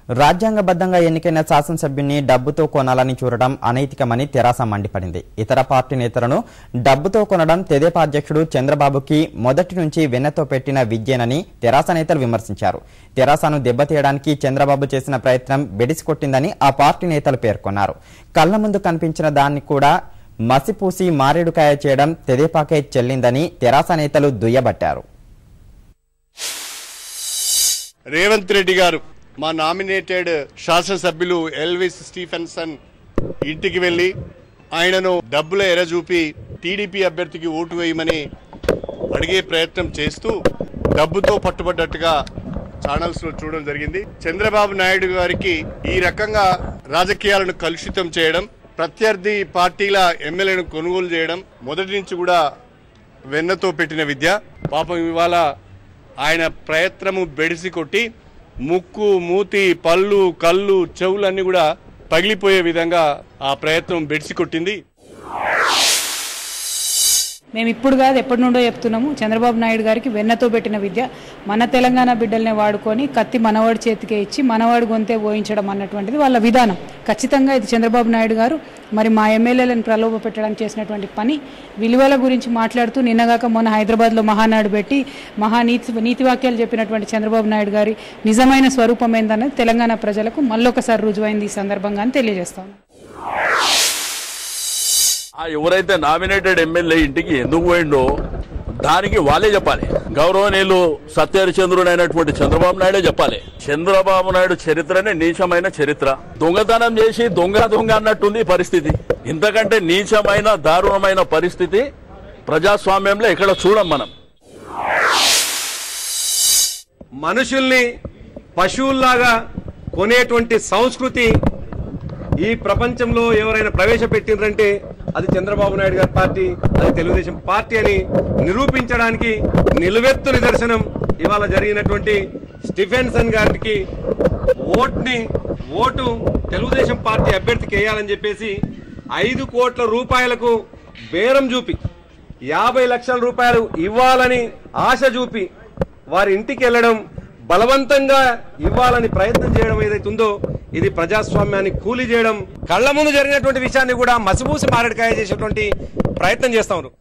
రాజ్యాంగబద్ధంగా ఎన్నికైన శాసనసభ్యుని డబ్బుతో కొనాలని చూడడం అనైతికమని తెరాస మండిపడింది. ఇతర పార్టీ నేతలను డబ్బుతో కొనడం తెదేపా అధ్యక్షుడు చంద్రబాబుకి మొదటి నుంచి వెన్నతో పెట్టిన విద్యేనని తెరాస నేతలు విమర్శించారు. తెరాసను దెబ్బతీయడానికి చంద్రబాబు చేసిన ప్రయత్నం బెడిసికొట్టిందని ఆ పార్టీ నేతలు పేర్కొన్నారు. కళ్ల ముందు కనిపించిన దాన్ని కూడా మసిపూసి మారేడుకాయ చేయడం తెదేపాకే చెల్లిందని తెరాస నేతలు దుయ్యబట్టారు. రేవంత్ రెడ్డి గారు మా నామినేటెడ్ శాసనసభ్యులు ఎల్విస్ స్టీఫెన్సన్ ఇంటికి వెళ్లి ఆయనను డబ్బుల ఎరచూపి టీడీపీ అభ్యర్థికి ఓటు వేయమని అడిగే ప్రయత్నం చేస్తూ డబ్బుతో పట్టుబడ్డట్టుగా ఛానల్స్ లో చూడడం జరిగింది. చంద్రబాబు నాయుడు గారికి ఈ రకంగా రాజకీయాలను కలుషితం చేయడం, ప్రత్యర్థి పార్టీల ఎమ్మెల్యేను కొనుగోలు చేయడం మొదటి నుంచి కూడా వెన్నతో పెట్టిన విద్య. పాపం ఇవాళ ఆయన ప్రయత్నము బెడిసి కొట్టి ముక్కు, మూతి, పళ్ళు, కళ్ళు, చెవులన్నీ కూడా పగిలిపోయే విధంగా ఆ ప్రయత్నం బెడిసి కొట్టింది. మేము ఇప్పుడు కాదు ఎప్పటి నుండో చెప్తున్నాము, చంద్రబాబు నాయుడు గారికి వెన్నతో పెట్టిన విద్య. మన తెలంగాణ బిడ్డల్నే వాడుకొని కత్తి మనవాడి చేతికే ఇచ్చి మనవాడి గొంతే పోయించడం అన్నటువంటిది వాళ్ళ విధానం. ఖచ్చితంగా ఇది చంద్రబాబు నాయుడు గారు మరి మా ఎమ్మెల్యేలను ప్రలోభ పెట్టడానికి చేసినటువంటి పని. విలువల గురించి మాట్లాడుతూ నిన్నగాక మొన్న హైదరాబాద్లో మహానాడు పెట్టి నీతి వాక్యాలు చెప్పినటువంటి చంద్రబాబు నాయుడు గారి నిజమైన స్వరూపం ఏందన్నది తెలంగాణ ప్రజలకు మళ్ళొకసారి రుజువైంది ఈ సందర్భంగా అని తెలియజేస్తాను. ఎవరైతే నామినేటెడ్ ఎమ్మెల్యే ఇంటికి ఎందుకు పోయిండో దానికి వాళ్ళే చెప్పాలి. గౌరవనీయులు సత్యహరిచంద్రుడు అయినటువంటి చంద్రబాబు నాయుడే చెప్పాలి. చంద్రబాబు నాయుడు చరిత్రనే నీచమైన చరిత్ర. దొంగతనం చేసి దొంగ అన్నట్టుంది పరిస్థితి. ఇంతకంటే నీచమైన దారుణమైన పరిస్థితి ప్రజాస్వామ్యంలో ఎక్కడ చూడం మనం. మనుషుల్ని పశువుల్లాగా కొనేటువంటి సంస్కృతి ఈ ప్రపంచంలో ఎవరైనా ప్రవేశపెట్టిందంటే అది చంద్రబాబు నాయుడు గారి పార్టీ, అది తెలుగుదేశం పార్టీ అని నిరూపించడానికి నిలువెత్తు నిదర్శనం ఇవాళ జరిగినటువంటి స్టీఫెన్సన్ గారికి ఓటు తెలుగుదేశం పార్టీ అభ్యర్థికి వేయాలని చెప్పేసి 5 కోట్ల రూపాయలకు బేరం చూపి 50 లక్షల రూపాయలు ఇవ్వాలని ఆశ చూపి వారి ఇంటికి వెళ్లడం, బలవంతంగా ఇవ్వాలని ప్రయత్నం చేయడం ఏదైతుందో ఇది ప్రజాస్వామ్యాన్ని కూలీ చేయడం. కళ్ల ముందు జరిగినటువంటి విషయాన్ని కూడా మసిపూసి మారేడుకాయ చేసేటువంటి ప్రయత్నం చేస్తా ఉన్నారు.